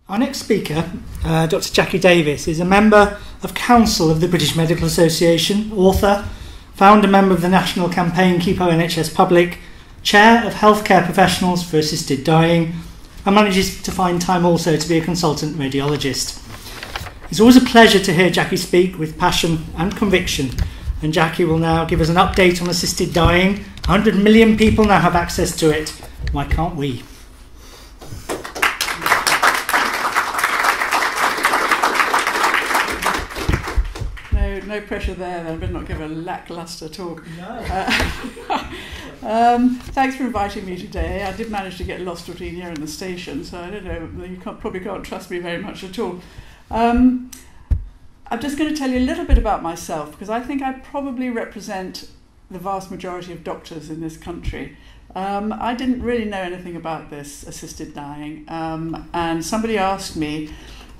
Our next speaker, Dr. Jacky Davis, is a member of Council of the British Medical Association, author, founder member of the national campaign Keep Our NHS Public, chair of Healthcare Professionals for Assisted Dying, and manages to find time also to be a consultant radiologist. It's always a pleasure to hear Jacky speak with passion and conviction, and Jacky will now give us an update on assisted dying. 100 million people now have access to it. Why can't we? No pressure there, then. I better not give a lacklustre talk. No. Thanks for inviting me today. I did manage to get lost between here and the station, so I don't know, you probably can't trust me very much at all. I'm just going to tell you a little bit about myself, because I think I probably represent the vast majority of doctors in this country. I didn't really know anything about this assisted dying, and somebody asked me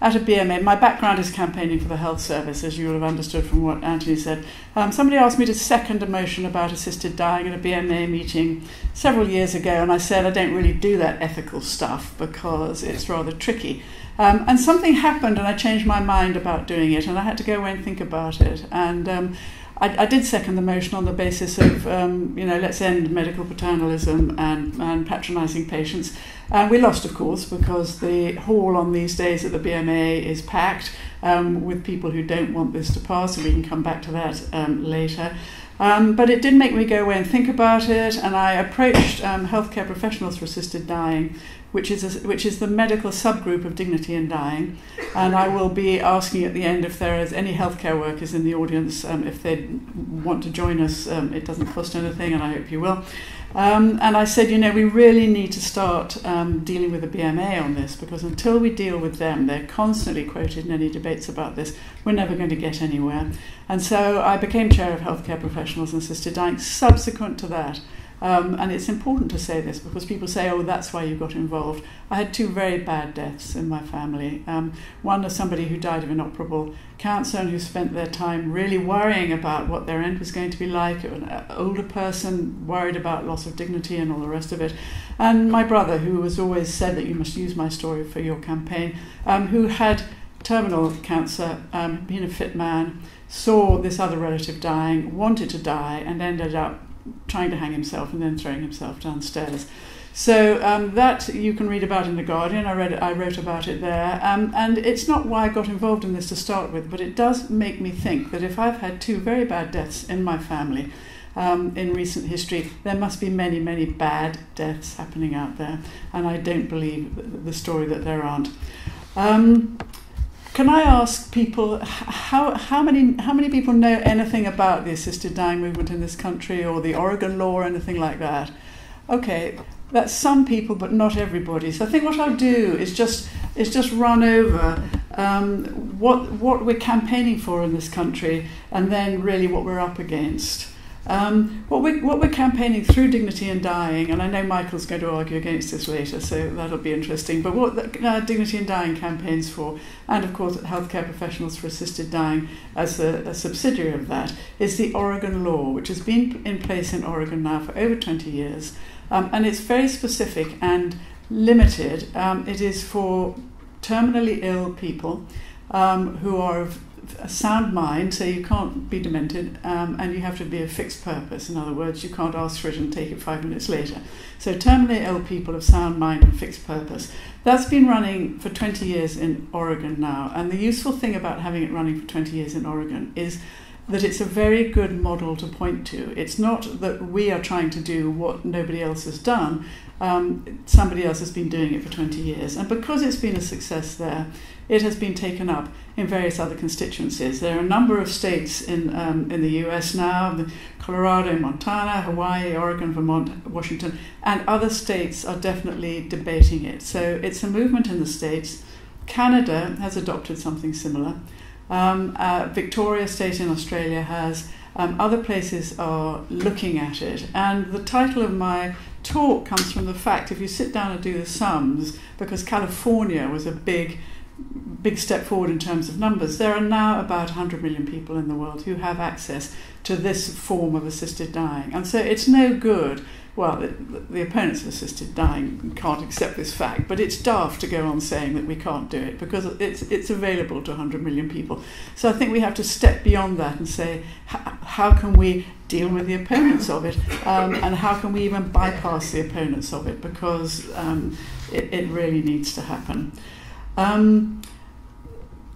at a BMA, my background is campaigning for the health service, as you will have understood from what Anthony said. Somebody asked me to second a motion about assisted dying at a BMA meeting several years ago, and I said I don't really do that ethical stuff because it's rather tricky. And something happened and I changed my mind about doing it, and I had to go away and think about it. And I did second the motion on the basis of, let's end medical paternalism and patronising patients. We lost, of course, because the hall on these days at the BMA is packed with people who don't want this to pass, and we can come back to that later. But it did make me go away and think about it, and I approached Healthcare Professionals for Assisted Dying, which is the medical subgroup of dignity in dying, and I will be asking at the end if there is any healthcare workers in the audience, if they want to join us. It doesn't cost anything, and I hope you will. And I said, we really need to start dealing with the BMA on this, because until we deal with them, they're constantly quoted in any debates about this, we're never going to get anywhere. And so I became chair of Healthcare Professionals and Assisted Dying subsequent to that. And it's important to say this because people say, oh, that's why you got involved. I had two very bad deaths in my family. One of somebody who died of inoperable cancer and who spent their time really worrying about what their end was going to be like, an older person worried about loss of dignity and all the rest of it. And my brother, who has always said that you must use my story for your campaign, who had terminal cancer, been a fit man, saw this other relative dying, wanted to die, and ended up trying to hang himself and then throwing himself downstairs. So that you can read about in The Guardian. I wrote about it there. And it's not why I got involved in this to start with, but it does make me think that if I've had two very bad deaths in my family in recent history, there must be many, many bad deaths happening out there. And I don't believe the story that there aren't. Can I ask people how many people know anything about the assisted dying movement in this country, or the Oregon law or anything like that? Okay, that's some people, but not everybody. So I think what I'll do is just run over what we're campaigning for in this country, and then really what we're up against. What we're campaigning through Dignity in Dying, and I know Michael's going to argue against this later, so that'll be interesting, but what the Dignity in Dying campaigns for, and of course Healthcare Professionals for Assisted Dying as a subsidiary of that, is the Oregon law, which has been in place in Oregon now for over 20 years, and it's very specific and limited. It is for terminally ill people who are of a sound mind, so you can't be demented, and you have to be a fixed purpose. In other words, you can't ask for it and take it 5 minutes later. So terminally ill people of sound mind and fixed purpose. That's been running for 20 years in Oregon now, and the useful thing about having it running for 20 years in Oregon is that it's a very good model to point to. It's not that we are trying to do what nobody else has done. Somebody else has been doing it for 20 years. And because it's been a success there, it has been taken up in various other constituencies. There are a number of states in the US now, Colorado, Montana, Hawaii, Oregon, Vermont, Washington, and other states are definitely debating it. So it's a movement in the states. Canada has adopted something similar. Victoria State in Australia has. Other places are looking at it. And the title of my talk comes from the fact, if you sit down and do the sums, because California was a big step forward in terms of numbers, there are now about 100 million people in the world who have access to this form of assisted dying. And so it's no good well, the opponents of assisted dying can't accept this fact, but it's daft to go on saying that we can't do it because it's available to 100 million people. So I think we have to step beyond that and say, how can we deal with the opponents of it, and how can we even bypass the opponents of it, because it really needs to happen.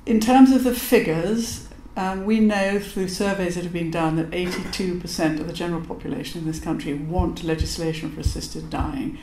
In terms of the figures, we know through surveys that have been done that 82% of the general population in this country want legislation for assisted dying.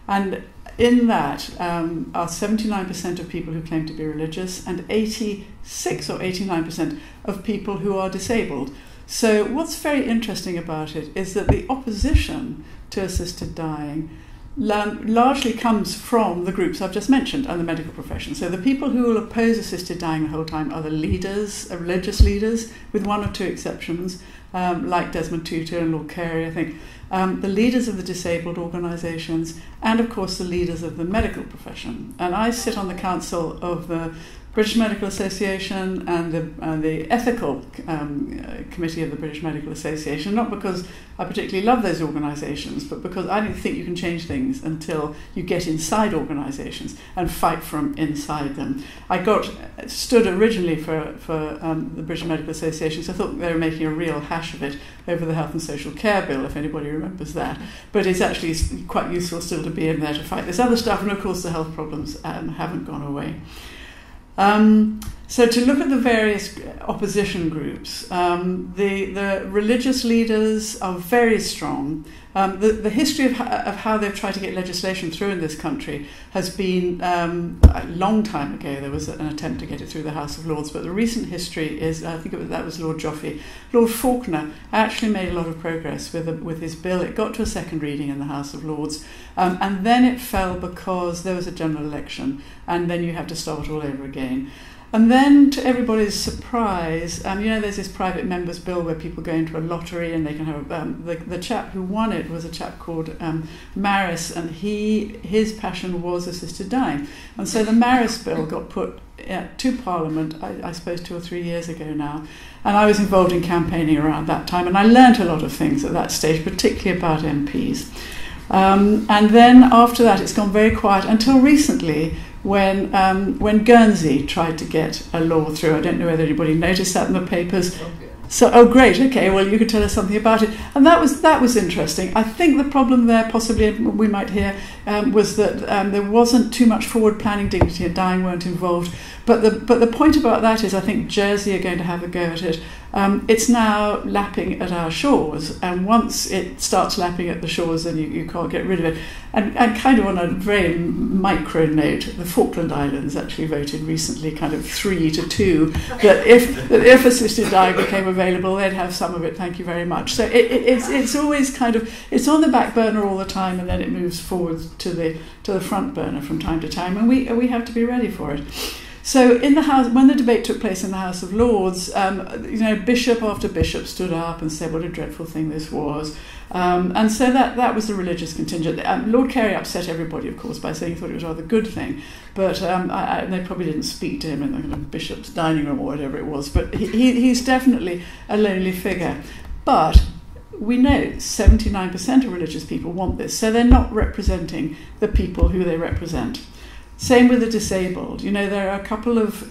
And in that are 79% of people who claim to be religious and 86 or 89% of people who are disabled. So what's very interesting about it is that the opposition to assisted dying largely comes from the groups I've just mentioned and the medical profession. So the people who will oppose assisted dying the whole time are the leaders, religious leaders, with one or two exceptions, like Desmond Tutu and Lord Carey, I think, the leaders of the disabled organisations, and of course the leaders of the medical profession. And I sit on the council of the British Medical Association and the ethical committee of the British Medical Association, not because I particularly love those organisations, but because I don't think you can change things until you get inside organisations and fight from inside them. I stood originally for the British Medical Association, so I thought they were making a real hash of it over the Health and Social Care Bill, if anybody remembers that. But it's actually quite useful still to be in there to fight this other stuff, and of course the health problems haven't gone away. So to look at the various opposition groups, the religious leaders are very strong. The history of how they've tried to get legislation through in this country has been a long time ago. There was an attempt to get it through the House of Lords, but the recent history is, I think that was Lord Joffe. Lord Faulkner actually made a lot of progress with his bill. It got to a second reading in the House of Lords, and then it fell because there was a general election, and then you have to start all over again. And then, to everybody's surprise, there's this private members' bill where people go into a lottery and they can have... the chap who won it was a chap called Maris, and his passion was assisted dying. And so the Maris bill got put to Parliament, I suppose 2 or 3 years ago now. And I was involved in campaigning around that time, and I learnt a lot of things at that stage, particularly about MPs. And then after that, it's gone very quiet until recently, when Guernsey tried to get a law through. I don't know whether anybody noticed that in the papers. So, oh great, okay, well you could tell us something about it. And that was interesting. I think the problem there, possibly we might hear, was that there wasn't too much forward planning, dignity and dying weren't involved. But the point about that is I think Jersey are going to have a go at it. It's now lapping at our shores, and once it starts lapping at the shores, then you can't get rid of it. And kind of on a very micro note, the Falkland Islands actually voted recently, kind of 3-2, that if assisted dying became available, they'd have some of it. Thank you very much. So it's always kind of, it's on the back burner all the time, and then it moves forward to the front burner from time to time, and we have to be ready for it. So in the House, when the debate took place in the House of Lords, bishop after bishop stood up and said what a dreadful thing this was. And so that was the religious contingent. Lord Carey upset everybody, of course, by saying he thought it was a rather good thing. But they probably didn't speak to him in the kind of bishop's dining room or whatever it was. But he's definitely a lonely figure. But we know 79% of religious people want this, so they're not representing the people who they represent. Same with the disabled. There are a couple of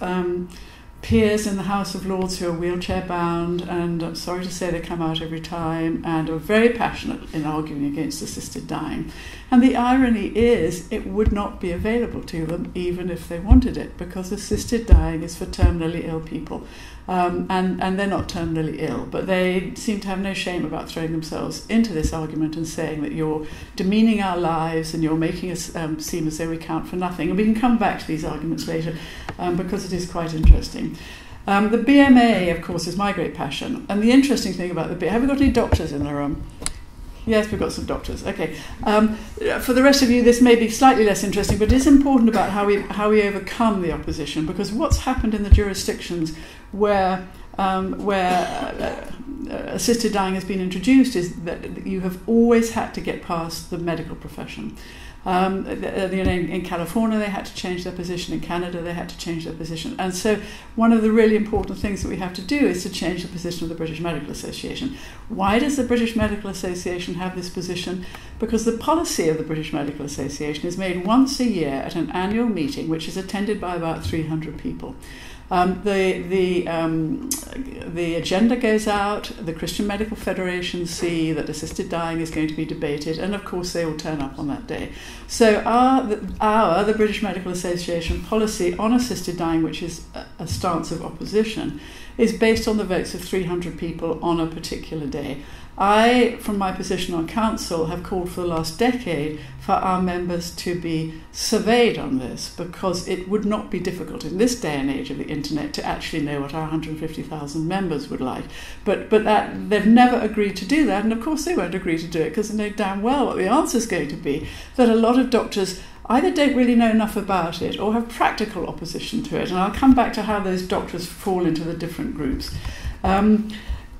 peers in the House of Lords who are wheelchair bound, and I'm sorry to say they come out every time and are very passionate in arguing against assisted dying. And the irony is it would not be available to them even if they wanted it, because assisted dying is for terminally ill people. And they're not terminally ill, but they seem to have no shame about throwing themselves into this argument and saying that you're demeaning our lives and you're making us seem as though we count for nothing. And we can come back to these arguments later because it is quite interesting. The BMA, of course, is my great passion. And the interesting thing about the BMA... Have we got any doctors in the room? Yes, we've got some doctors. Okay. For the rest of you, this may be slightly less interesting, but it is important about how we overcome the opposition, because what's happened in the jurisdictions where assisted dying has been introduced is that you have always had to get past the medical profession. In California they had to change their position, in Canada they had to change their position, and so one of the really important things that we have to do is to change the position of the British Medical Association. Why does the British Medical Association have this position? Because the policy of the British Medical Association is made once a year at an annual meeting which is attended by about 300 people. The agenda goes out, the Christian Medical Federation see that assisted dying is going to be debated, and of course they all turn up on that day. So the British Medical Association policy on assisted dying, which is a stance of opposition, is based on the votes of 300 people on a particular day. I, from my position on council, have called for the last decade for our members to be surveyed on this, because it would not be difficult in this day and age of the internet to actually know what our 150,000 members would like. But that they've never agreed to do that, and of course they won't agree to do it because they know damn well what the answer is going to be, that a lot of doctors either don't really know enough about it or have practical opposition to it. And I'll come back to how those doctors fall into the different groups.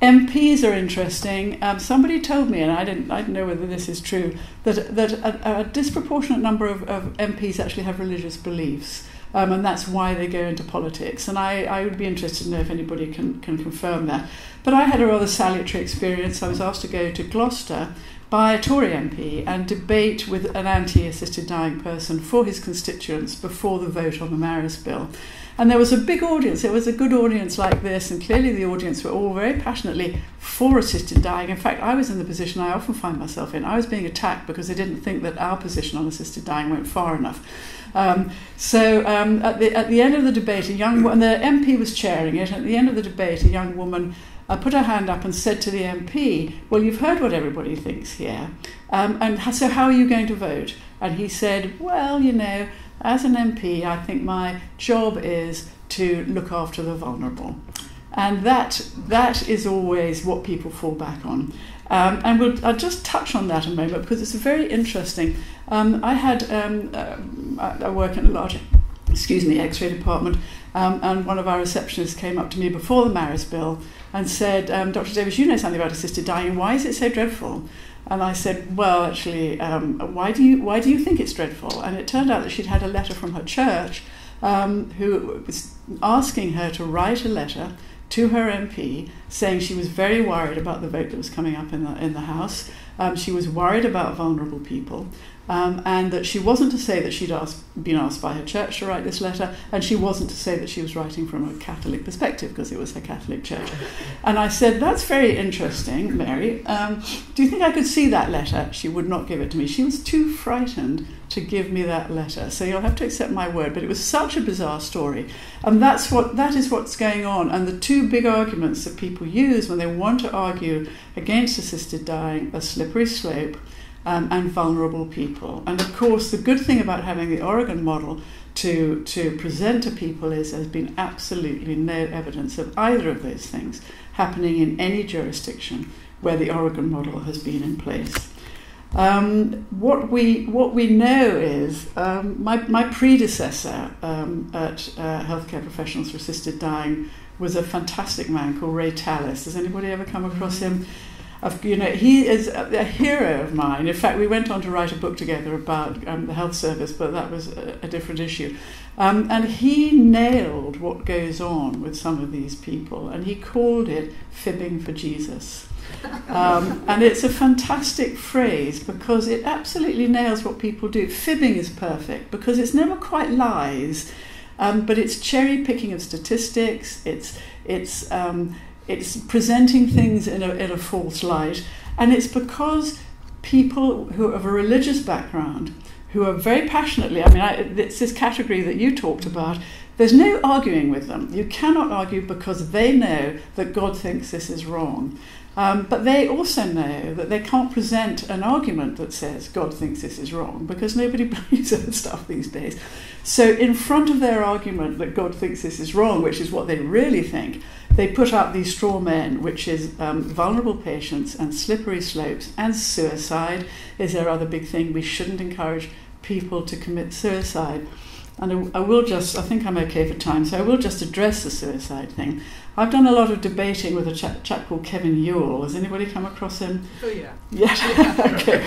MPs are interesting. Somebody told me, and I didn't know whether this is true, that a disproportionate number of MPs actually have religious beliefs, and that's why they go into politics. And I would be interested to know if anybody can confirm that. But I had a rather salutary experience. I was asked to go to Gloucester by a Tory MP and debate with an anti-assisted dying person for his constituents before the vote on the Marriage Bill. And there was a big audience. It was a good audience like this, and clearly the audience were all very passionately for assisted dying. In fact, I was in the position I often find myself in. I was being attacked because they didn't think that our position on assisted dying went far enough. At the end of the debate, and the MP was chairing it, and at the end of the debate, a young woman put her hand up and said to the MP, "Well, you've heard what everybody thinks here, so how are you going to vote?" And he said, "Well, as an MP, I think my job is to look after the vulnerable." And that is always what people fall back on. I'll just touch on that a moment because it's very interesting. I work in a large, X-ray department, and one of our receptionists came up to me before the Marriage Bill and said, "Dr. Davis, you know something about assisted dying. Why is it so dreadful?" And I said, "Well, actually, why do you think it's dreadful?" And it turned out that she'd had a letter from her church, who was asking her to write a letter to her MP saying she was very worried about the vote that was coming up in the House. She was worried about vulnerable people. And that she wasn't to say that she'd been asked by her church to write this letter, and she wasn't to say that she was writing from a Catholic perspective because it was her Catholic church. And I said, "That's very interesting, Mary. Do you think I could see that letter?" She would not give it to me. She was too frightened to give me that letter. So you'll have to accept my word. But it was such a bizarre story. And that is what's going on. And the two big arguments that people use when they want to argue against assisted dying are slippery slope and vulnerable people. And of course, the good thing about having the Oregon model to present to people is there's been absolutely no evidence of either of those things happening in any jurisdiction where the Oregon model has been in place. What we know is my predecessor at Healthcare Professionals for Assisted Dying was a fantastic man called Ray Tallis. Has anybody ever come across him? He is a hero of mine. In fact, we went on to write a book together about the health service, but that was a different issue. And he nailed what goes on with some of these people, and he called it fibbing for Jesus. And it's a fantastic phrase because it absolutely nails what people do. Fibbing is perfect because it's never quite lies, but it's cherry picking of statistics. It's presenting things in a false light, and it's because people who have a religious background, who are very passionately, it's this category that you talked about, there's no arguing with them. You cannot argue because they know that God thinks this is wrong. But they also know that they can't present an argument that says God thinks this is wrong because nobody believes that stuff these days. So in front of their argument that God thinks this is wrong, which is what they really think, they put up these straw men, which is vulnerable patients and slippery slopes and suicide is their other big thing. We shouldn't encourage people to commit suicide. and I think I'm okay for time, so I will just address the suicide thing. I've done a lot of debating with a chap called Kevin Ewell. Has anybody come across him? Oh, yeah. Yeah, okay.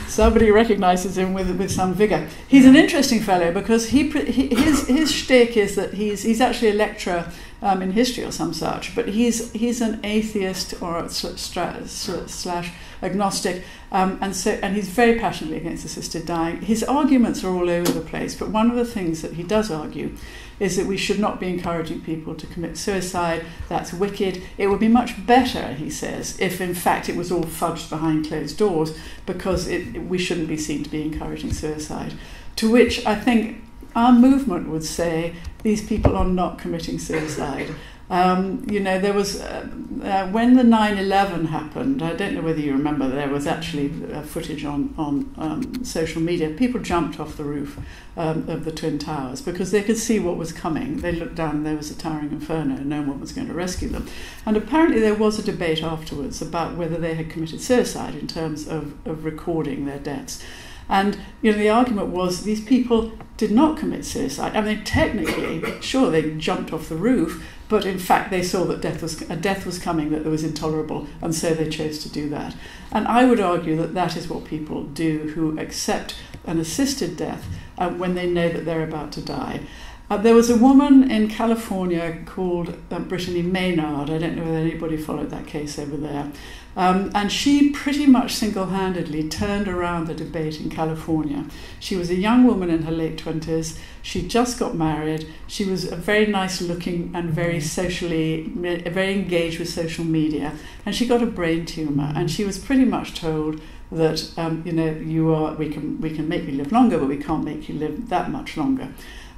Somebody recognises him with some vigour. He's an interesting fellow because his shtick is that he's actually a lecturer in history or some such, but he's an atheist or slash agnostic, and he's very passionately against assisted dying. His arguments are all over the place, but one of the things that he does argue is that we should not be encouraging people to commit suicide. That's wicked. It would be much better, he says, if in fact it was all fudged behind closed doors, because we shouldn't be seen to be encouraging suicide. To which I think our movement would say these people are not committing suicide. There was when the 9/11 happened. I don't know whether you remember. There was actually footage on social media. People jumped off the roof of the Twin Towers because they could see what was coming. They looked down and there was a towering inferno and no one was going to rescue them. And apparently there was a debate afterwards about whether they had committed suicide in terms of recording their deaths. And the argument was these people did not commit suicide. I mean, technically, sure, they jumped off the roof, but in fact they saw that death was coming, that it was intolerable, and so they chose to do that. And I would argue that that is what people do who accept an assisted death when they know that they're about to die. There was a woman in California called Brittany Maynard. I don't know whether anybody followed that case over there. And she pretty much single-handedly turned around the debate in California. She was a young woman in her late 20s. She just got married. She was a very nice-looking and very very engaged with social media. And she got a brain tumour. And she was pretty much told that, we can make you live longer, but we can't make you live that much longer.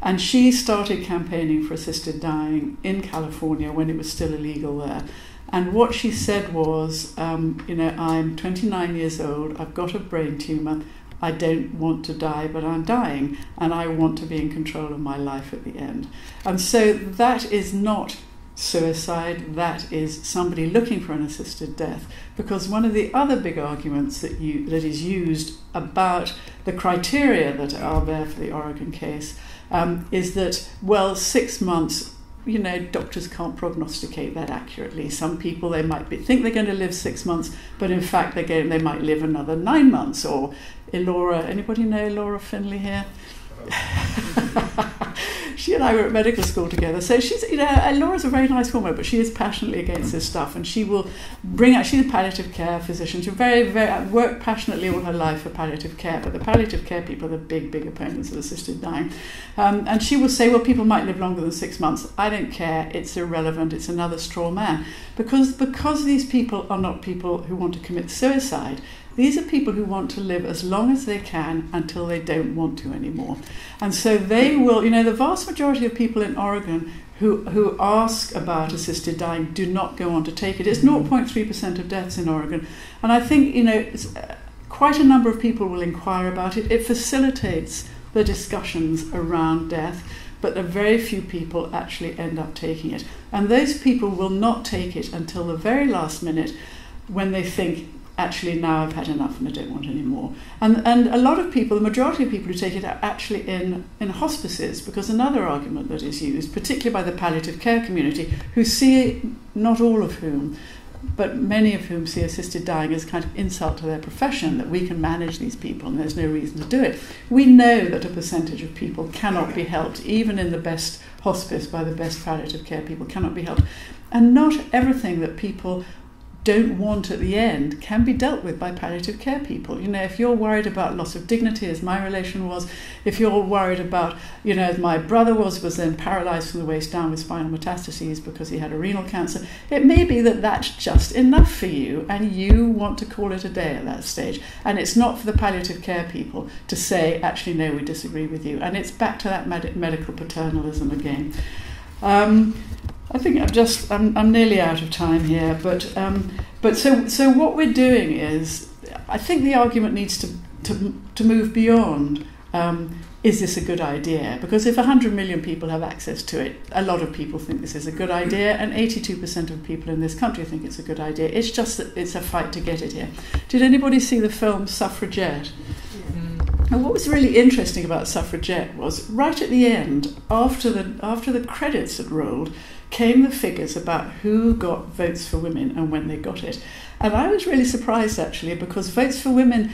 And she started campaigning for assisted dying in California when it was still illegal there. And what she said was, I'm 29 years old, I've got a brain tumour, I don't want to die, but I'm dying, and I want to be in control of my life at the end. And so that is not suicide, that is somebody looking for an assisted death. Because one of the other big arguments that is used about the criteria that are there for the Oregon case is that, 6 months, doctors can't prognosticate that accurately. Some people, they might think they're going to live 6 months, but in fact they might live another 9 months. Or anybody know Laura Finley here? She and I were at medical school together. So she's, Laura's a very nice woman, but she is passionately against this stuff, and she will she's a palliative care physician. She worked passionately all her life for palliative care, but the palliative care people are the big opponents of assisted dying. And she will say, people might live longer than 6 months. I don't care, it's irrelevant, it's another straw man. Because these people are not people who want to commit suicide. These are people who want to live as long as they can until they don't want to anymore. And so they will, the vast majority of people in Oregon who ask about assisted dying do not go on to take it. It's 0.3% of deaths in Oregon. And I think, quite a number of people will inquire about it. It facilitates the discussions around death, but a very few people actually end up taking it. And those people will not take it until the very last minute when they think, actually, now I've had enough and I don't want any more. And a lot of people, the majority of people who take it are actually in hospices, because another argument that is used, particularly by the palliative care community, who see, not all of whom, but many of whom see assisted dying as a kind of insult to their profession, that we can manage these people and there's no reason to do it. We know that a percentage of people cannot be helped, even in the best hospice by the best palliative care people cannot be helped. And not everything that people don't want at the end can be dealt with by palliative care people. If you're worried about loss of dignity, as my relation was, if you're worried about, as my brother was then paralysed from the waist down with spinal metastases because he had a renal cancer, it may be that that's just enough for you and you want to call it a day at that stage. And it's not for the palliative care people to say, actually, no, we disagree with you. And it's back to that medical paternalism again. I think I'm nearly out of time here, but so what we're doing is, I think the argument needs to move beyond, is this a good idea? Because if 100 million people have access to it, a lot of people think this is a good idea, and 82% of people in this country think it's a good idea. It's just that it's a fight to get it here. Did anybody see the film Suffragette? And what was really interesting about Suffragette was right at the end, after the credits had rolled, came the figures about who got votes for women and when they got it. And I was really surprised, actually, because votes for women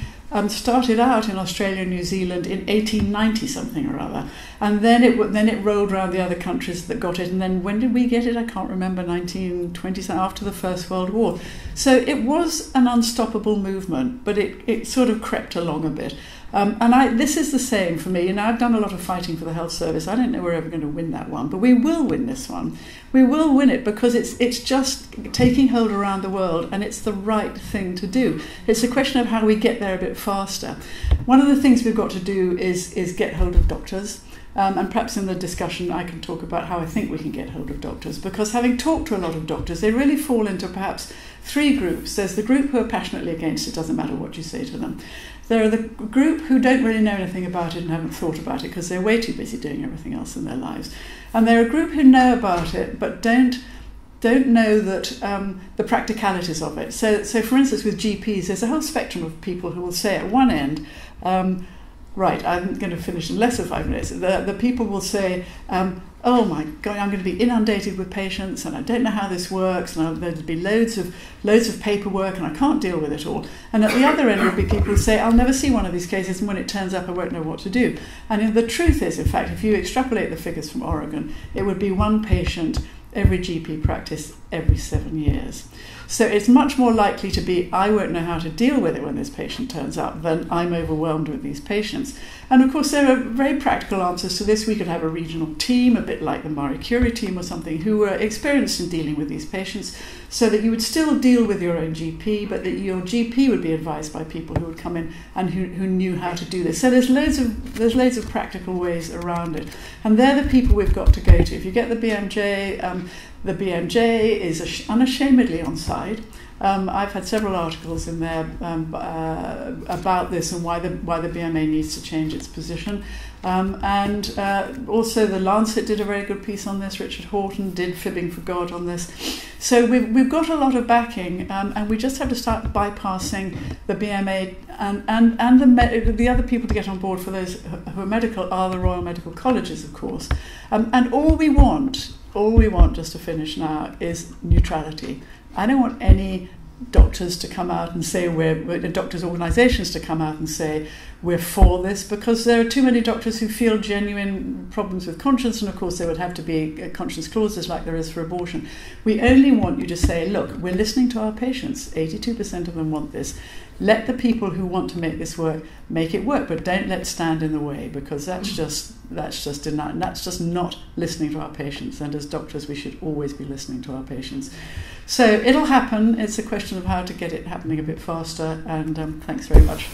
started out in Australia and New Zealand in 1890 something or other, and then it rolled around the other countries that got it. And then when did we get it? I can't remember. 1920, after the First World War. So it was an unstoppable movement, but it sort of crept along a bit. This is the same for me. I've done a lot of fighting for the health service. I don't know we're ever going to win that one, but we will win this one. We will win it because it's just taking hold around the world, and it's the right thing to do. It's a question of how we get there a bit faster. One of the things we've got to do is get hold of doctors. And perhaps in the discussion I can talk about how I think we can get hold of doctors, because having talked to a lot of doctors, they really fall into perhaps three groups. There's the group who are passionately against it, doesn't matter what you say to them. There are the group who don't really know anything about it and haven't thought about it because they're way too busy doing everything else in their lives. And there are a group who know about it but don't know that the practicalities of it. So for instance, with GPs, there's a whole spectrum of people who will say at one end, right, I'm going to finish in less than 5 minutes. The people will say, oh my God, I'm going to be inundated with patients and I don't know how this works, and there'll be loads of paperwork and I can't deal with it all. And at the other end will be people who say, I'll never see one of these cases, and when it turns up I won't know what to do. And the truth is, in fact, if you extrapolate the figures from Oregon, it would be one patient every GP practice every 7 years. So it's much more likely to be, I won't know how to deal with it when this patient turns up, than I'm overwhelmed with these patients. And of course, there are very practical answers to this. We could have a regional team, a bit like the Marie Curie team or something, who were experienced in dealing with these patients, so that you would still deal with your own GP, but that your GP would be advised by people who would come in and who knew how to do this. So there's loads of practical ways around it. And they're the people we've got to go to. If you get the BMJ, the BMJ is unashamedly on side. I've had several articles in there about this and why the BMA needs to change its position. Also the Lancet did a very good piece on this. Richard Horton did Fibbing for God on this. So we've got a lot of backing, and we just have to start bypassing the BMA and the other people to get on board for those who are medical are the Royal Medical Colleges, of course. And all we want, just to finish now, is neutrality. I don't want any doctors to come out and say doctors' organisations to come out and say we're for this, because there are too many doctors who feel genuine problems with conscience, and of course there would have to be conscience clauses like there is for abortion. We only want you to say, look, we're listening to our patients. 82% of them want this. Let the people who want to make this work make it work, but don't let it stand in the way, because that's just denying. That's just not listening to our patients. And as doctors, we should always be listening to our patients. So it'll happen. It's a question of how to get it happening a bit faster. And thanks very much.